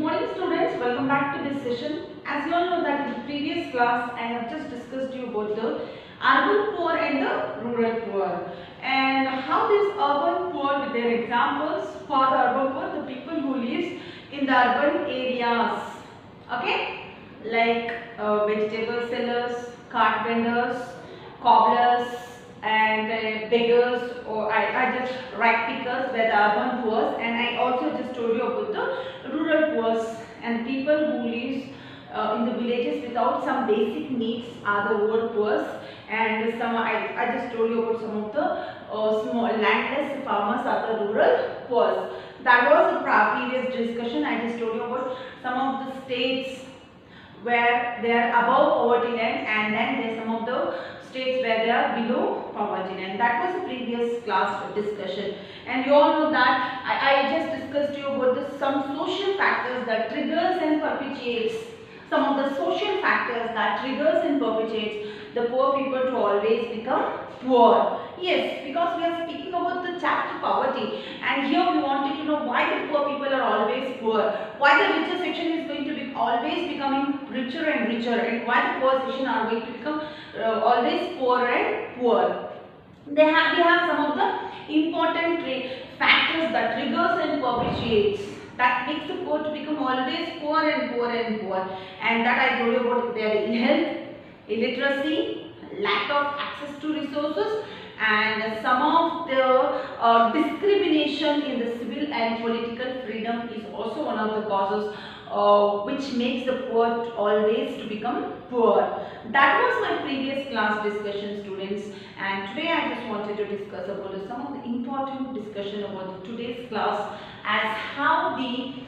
morning students, welcome back to this session. As you all know that in the previous class I have just discussed you about the urban poor and the rural poor and how these urban poor with their examples. For the urban poor, the people who lives in the urban areas, okay, like vegetable sellers, cart vendors, cobblers and beggars, or I just rag pickers were the urban poor, and I also just told you about the rural poor and people who lives in the villages without some basic needs are the rural poor, and some I just told you about some of the small landless farmers are the rural poor. That was the previous discussion. I just told you about some of the states where they are above poverty line, and then there are some of the states where they are below poverty line. That was the previous class discussion, and you all know that I just discussed you about some social factors that triggers and perpetuates, some of the social factors that triggers and perpetuates the poor people to always become poor. Yes, because we are speaking about the chapter poverty, and here we wanted to know why the poor people are always poor, why the richer section is going to be always becoming richer and richer, and why the poor section are going to become always poorer and poor. We have some of the important factors that triggers and perpetuates that makes the poor to become always poor and poor and poor, and that I told you about their ill health, illiteracy, lack of access to resources, and some of the discrimination in the civil and political freedom is also one of the causes which makes the poor always to become poor. That was my previous class discussion, students, and today I just wanted to discuss about some of the important discussion about today's class as how the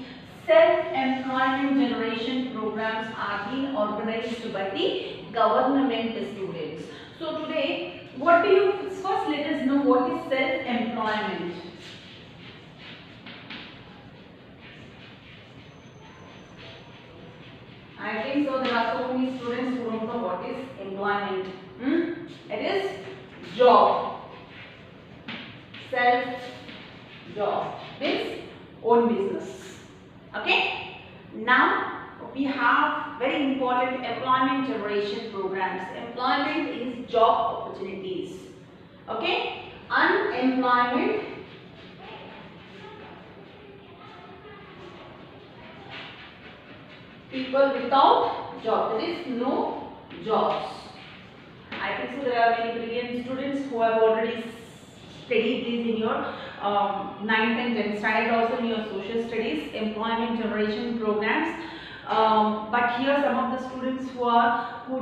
self-employment generation programs are being organized by the government, students. So today, what do you first let us know what is self-employment? I think so there are so many students who don't know what is employment. It is job. Self-job means own business. Okay. Now we have very important employment generation programs. Employment is job opportunities. Okay. Unemployment people without job, there is no jobs. I think so there are many brilliant students who have already studied this in your 9th and 10th standard, also in your social studies, employment generation programs. But here some of the students who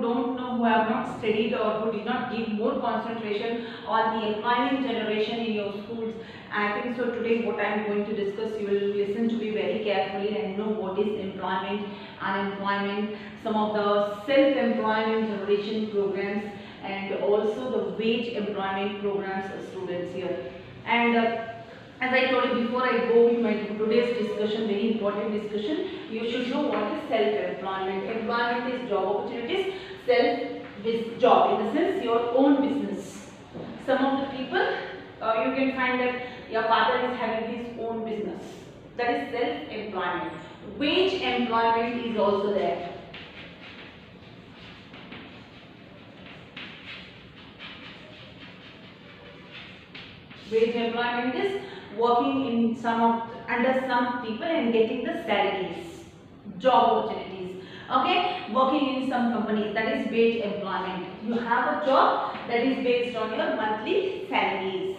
don't know, who have not studied or who did not give more concentration on the employment generation in your schools. I think so today what I am going to discuss, you will listen to me very carefully and know what is employment, unemployment, some of the self-employment generation programs, and also the wage employment programs of students here. And as I told you before I go with my today's discussion, very important discussion, you should know what is self-employment. Employment is job opportunities, self-job in the sense your own business. Some of the people, you can find that your father is having his own business. That is self-employment. Wage employment is also there. Wage employment is working in under some people and getting the salaries, job opportunities. Okay, working in some companies, that is wage employment. You have a job that is based on your monthly salaries.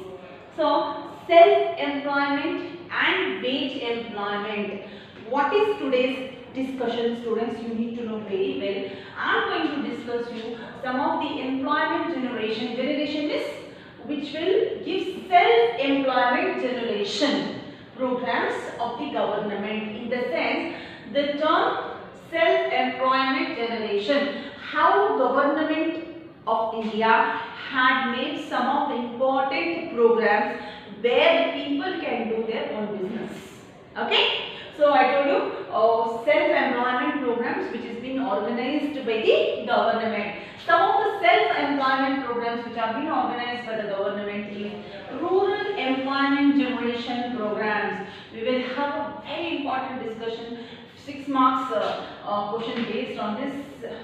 So self-employment and wage employment. What is today's discussion, students? You need to know very well. I am going to discuss you some of the employment generation. Generation is which will give self-employment generation programs of the government. In the sense, the term self-employment generation, how government of India had made some of the important programs where the people can do their own business. Okay. So I told you self-employment programs which is being organized by the government. Some of the self-employment programs which are being organized by the government is rural employment generation programs. We will have a very important discussion 6 marks question based on this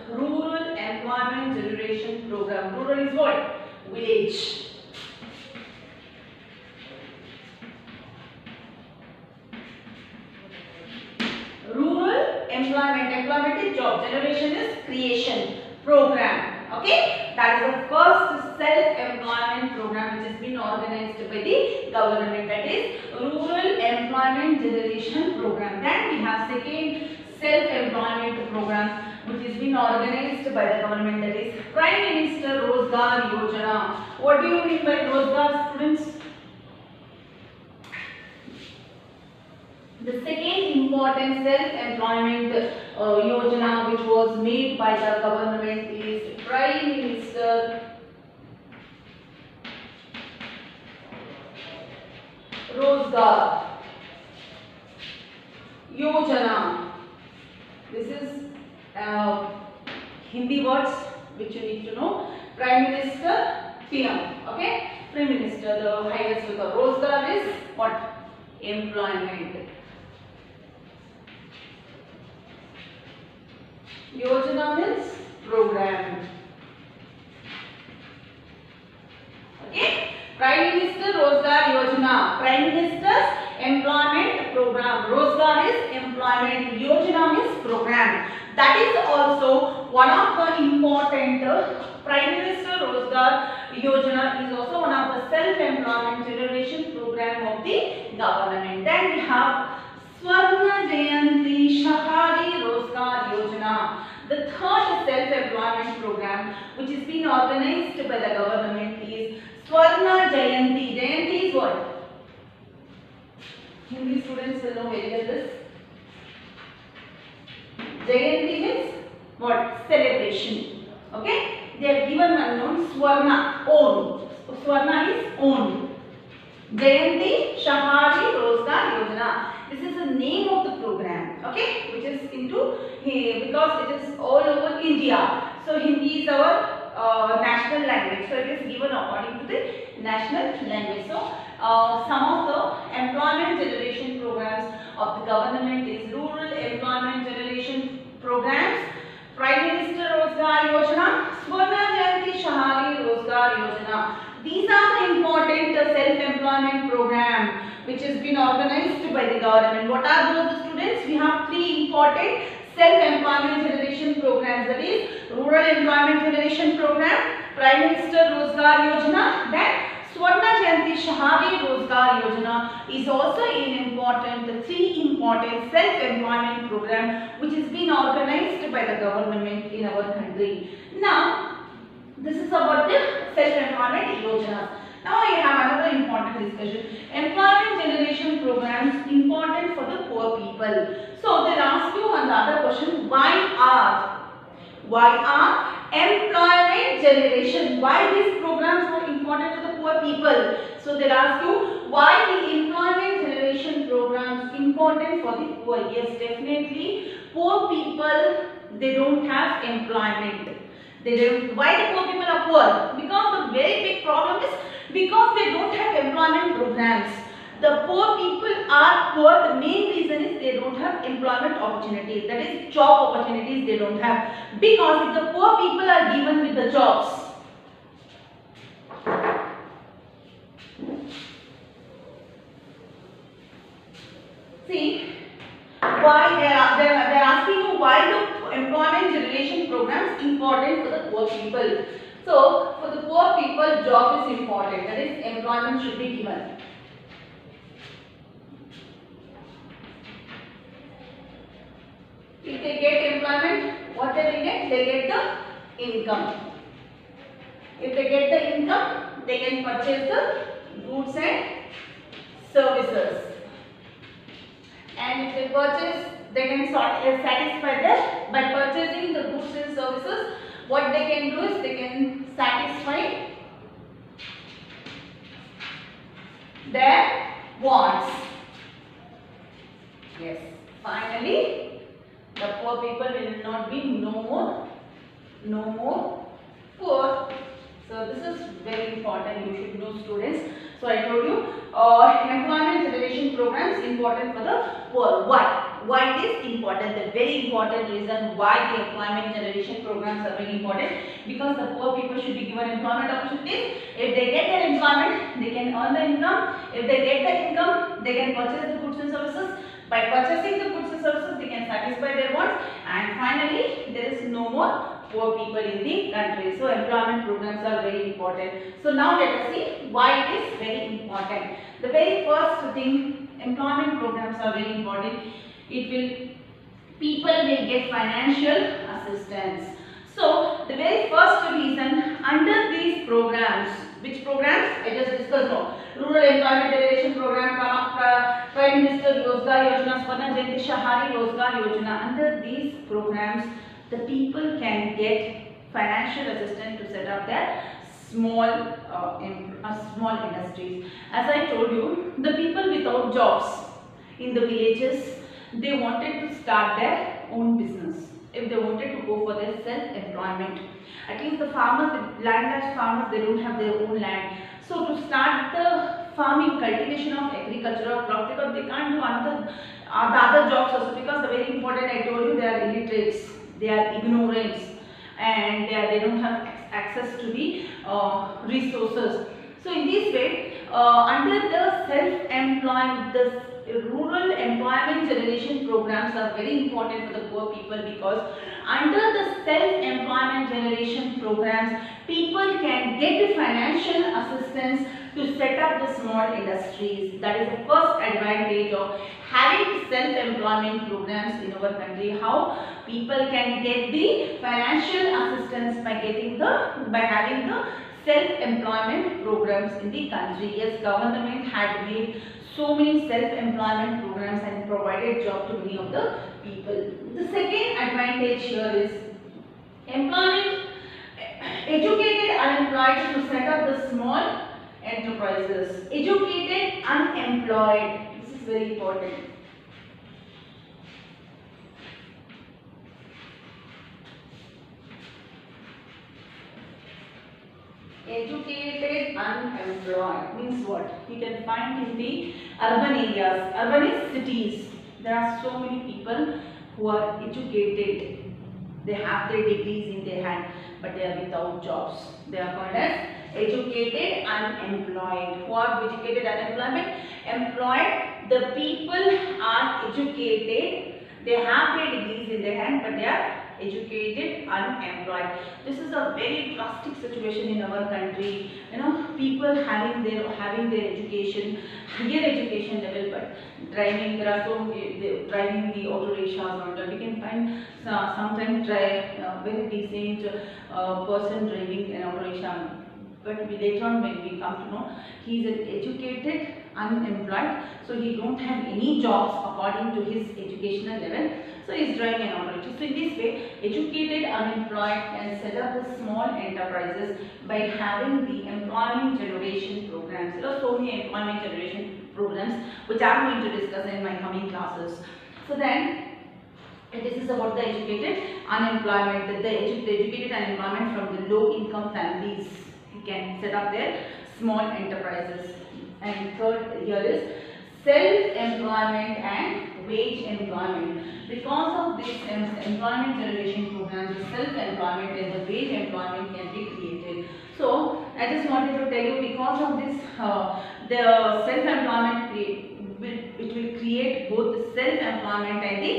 rural employment generation program. Rural is what? Village. Rural employment is job, generation is creation program. Okay, that is the first self-employment program which has been organized by the government, that is rural employment generation program. Then we have second self-employment program which has been organized by the government, that is Prime Minister Rozgar Yojana. What do you mean by Rozgar, students? The second important self-employment yojana which was made by the government is Prime Minister Rozgar Yojana. This is Hindi words which you need to know. Prime Minister, PM. Okay, Prime Minister. The highest with the Rozgar is what? Employment. Yojana means program. Okay, Prime Minister Rozgar Yojana. Prime Minister's employment program. Rozgar is employment. Yojana means program. That is also one of the important. Prime Minister Rozgar Yojana is also one of the self-employment generation program of the government. Then we have Swarna Jayanti Shahari Rozgar Yojana. The third self-employment program which is being organized by the government is Swarna Jayanti. Jayanti is what? Hindi students will know very well this. Jayanti means what? Celebration. Okay? They have given one known Swarna, own. Swarna is own. Jayanti Shahari Rozgar Yojana. This is the name of the program, okay, which is into because it is all over India. So Hindi is our national language. So it is given according to the national language. So some of the employment generation programs of the government is rural employment generation programs, Prime Minister Rozgar Yojana, Swarna Jayanti Shahari Rozgar Yojana. These are the important self-employment program which has been organized by the government. What are those, students? We have three important self-employment generation programs, that is rural employment generation program, Prime Minister Rozgar Yojana, then Swarna Jayanti Shahari Rozgar Yojana is also an important, the three important self-employment program which has been organized by the government in our country. Now, this is about the self-employment yojanas. Now I have another important discussion. Employment generation programs important for the poor people. So they'll ask you another question. Why are employment generation? Why these programs are important for the poor people? So they'll ask you why the employment generation programs important for the poor. Yes, definitely poor people, they don't have employment. They don't. Why the poor people are poor? Because the very big problem is because they don't have employment programs. The poor people are poor. The main reason is they don't have employment opportunities. That is job opportunities they don't have. Because if the poor people are given with the jobs, see, why they're asking you why the employment generation programs important for the poor people. So for the poor people, job is important. That is, employment should be given. If they get employment, what they will get? They get the income. If they get the income, they can purchase the goods and services. And if they purchase, they can satisfy them by purchasing the goods and services. What they can do is they can satisfy their wants. Yes. Finally, the poor people will not be no more poor. So this is very important. You should know, students. So I told you, employment generation programs important for the poor. Why? why it is important, the very important reason why the employment generation programs are very important, because the poor people should be given employment opportunities. If they get their employment, they can earn the income. If they get the income, they can purchase the goods and services. By purchasing the goods and services, they can satisfy their wants, and finally there is no more poor people in the country. So employment programs are very important. So now let us see why it is very important. The very first thing, employment programs are very important. People will get financial assistance. So the very first reason, under these programs, which programs I just discussed now, Rural Employment Generation Program, Prime Minister Rozgar Yojana, Swarna Jayanti Shahari Rozgar Yojana, under these programs the people can get financial assistance to set up their small industries. As I told you, the people without jobs in the villages, they wanted to start their own business. If they wanted to go for their self-employment, at least the farmers, the landless farmers, they don't have their own land. So to start the farming, cultivation of agricultural crops, because they can't do the other jobs also, because the very important, I told you, they are illiterates, they are ignorant, and they don't have access to the resources. So in this way, under the self-employment, the rural employment generation programs are very important for the poor people, because under the self-employment generation programs, people can get the financial assistance to set up the small industries. That is the first advantage of having self-employment programs in our country. How people can get the financial assistance by having the self-employment programs in the country. Yes, government had made so many self-employment programs and provided job to many of the people. The second advantage here is employment, educated unemployed to set up the small enterprises. Educated unemployed, this is very important. Educated unemployed means what? You can find in the urban areas, urban cities. There are so many people who are educated. They have their degrees in their hand, but they are without jobs. They are called as educated unemployed. Who are educated unemployment? Employed. The people are educated. They have their degrees in their hand, but they are educated unemployed. This is a very drastic situation in our country. People having their education, higher education level, but driving, there are so many driving the auto rickshaws. We can find sometimes very decent person driving an auto rickshaw, but later on when we come to know he is an educated unemployed, so he don't have any jobs according to his educational level, so he is driving an auto rickshaw. So in this way, educated unemployed can set up the small enterprises by having the employment generation programs. There are so many employment generation programs which I am going to discuss in my coming classes. So then, this is about the educated unemployment, the educated unemployment from the low income families. You can set up their small enterprises. And third here is self-employment and wage employment. Because of this employment generation program, the self-employment and the wage employment can be created. So I just wanted to tell you, because of this, the self-employment, it will create both the self-employment and the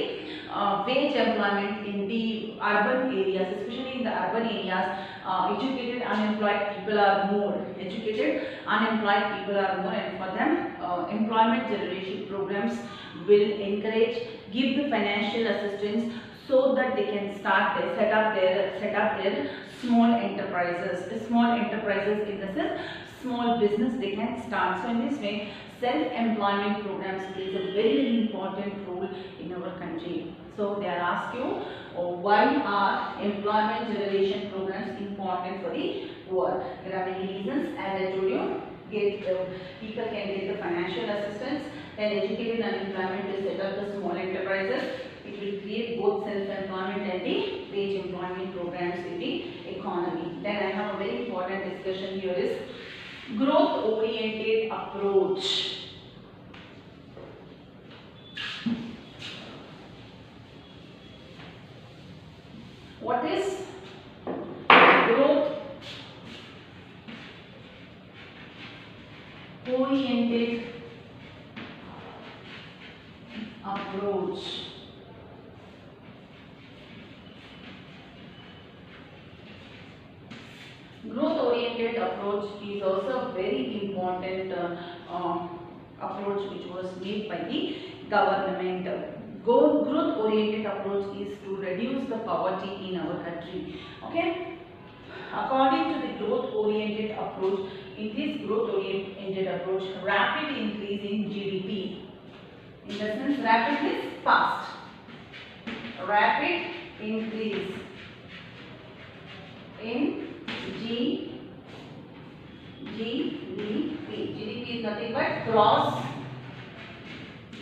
wage employment in the urban areas, especially in the urban areas. Educated unemployed people are more. Educated unemployed people are more, and for them, employment generation programs will encourage, give the financial assistance so that they can set up their small enterprises. Small enterprises in the sense, small business they can start. So in this way, self-employment programs plays a very important role in our country. So they are asked you, why are employment generation programs important for the poor? There are many reasons, as I told you. People can get the financial assistance, then educated unemployment to set up the small enterprises. It will create both self-employment and the wage employment programs in the economy. Then I have a very important discussion here is growth-oriented approach. oriented approach. Growth oriented approach is also a very important approach which was made by the government. Growth oriented approach is to reduce the poverty in our country. Okay, according to the growth oriented approach, in this growth oriented approach, rapid increase in GDP, in the sense rapid is fast, rapid increase in GDP. GDP is nothing but gross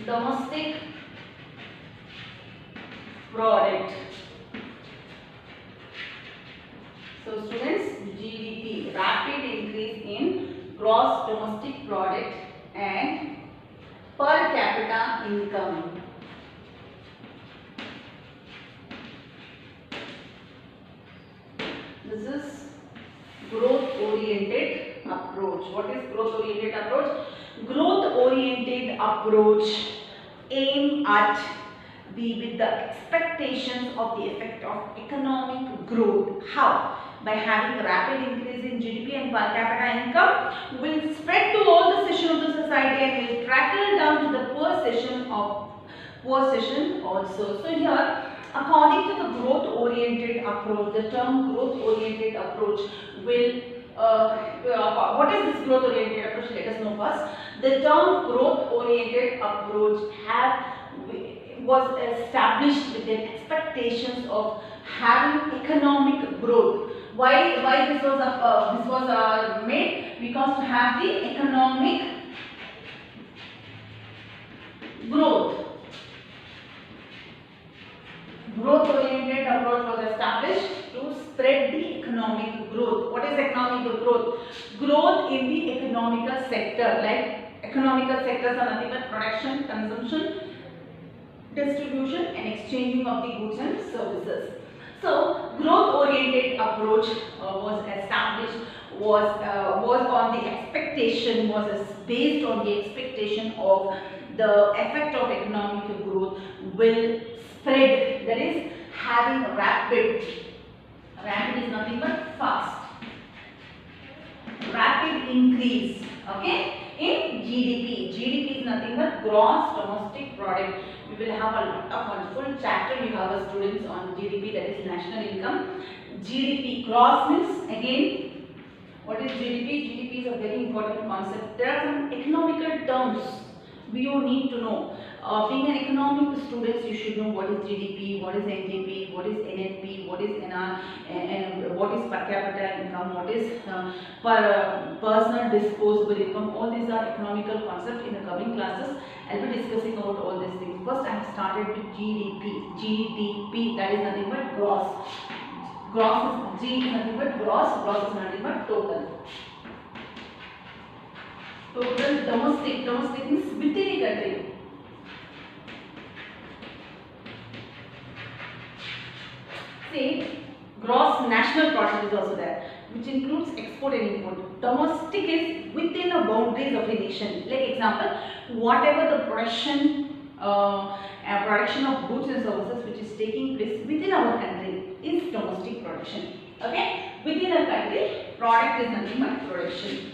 domestic product. So students, GDP, rapid increase in gross domestic product and per capita income. This is growth oriented approach. What is growth oriented approach? Growth oriented approach aim at with the expectations of the effect of economic growth. How? By having a rapid increase in GDP and per capita income, will spread to all the section of the society and will trickle down to the poor section also. So here, according to the growth oriented approach, the term growth oriented approach will what is this growth oriented approach? Let us know first. The term growth oriented approach was established with the expectations of having economic growth. Why this was made? Because to have the economic growth. Growth oriented approach was established to spread the economic growth. What is economic growth? Growth in the economical sector. Like economical sectors are nothing but production, consumption, distribution and exchanging of the goods and services. So growth oriented approach was established, was on the expectation, was based on the expectation of the effect of economic growth will spread, that is having rapid is nothing but fast, rapid increase, okay, in GDP. GDP is nothing but gross domestic product. We will have a lot of wonderful chapter we have as students on GDP, that is national income. GDP gross means, again, what is GDP? GDP is a very important concept. There are some economical terms you need to know. Being an economic student, you should know what is GDP, what is NGP, what is NNP, what is NR, and what is per capita income, what is personal disposable income. All these are economical concepts. In the coming classes, I'll be discussing about all these things. First, I have started with GDP. GDP, that is nothing but gross. Gross is G is nothing but gross. Gross is nothing but total. Total domestic. Domestic means within a country. Say gross national product is also there, which includes export and import. Domestic is within the boundaries of a nation. Like example, whatever the production of goods and services which is taking place within our country is domestic production. Okay, within a country, product is nothing but production.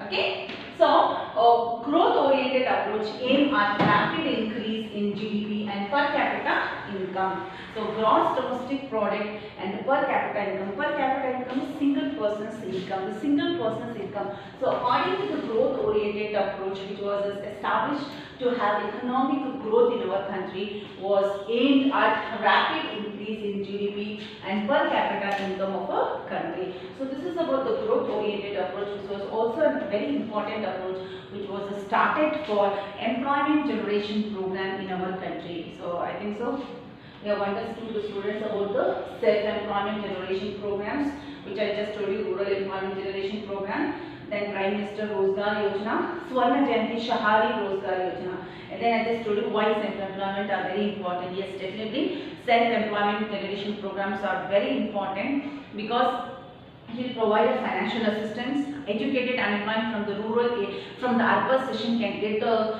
Okay, so growth oriented approach aim at rapid increase in GDP and per capita income. So gross domestic product and the per capita income. Per capita income is single person's income. The single person's income. So according to the growth oriented approach, which was established to have economic growth in our country, was aimed at rapid increase in GDP and per capita income of a country. So this is about the growth oriented approach, which was also a very important approach, which was started for employment generation program in our country. So I think so we have understood the students about the self-employment generation programs, which I just told you, rural employment generation program, then Prime Minister Rozgar Yojana, Swarna Jayanti Shahari Rozgar Yojana, and then I just told you why self-employment are very important. Yes, definitely self-employment generation programs are very important, because He'll provide a financial assistance. Educated unemployed from the from the urban session can get the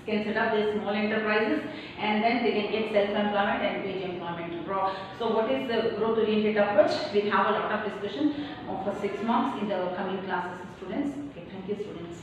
can set up their small enterprises, and then they can get self-employment and wage employment. So what is the growth-oriented approach? We'll have a lot of discussion for 6 months in the coming classes, students. Okay, thank you, students.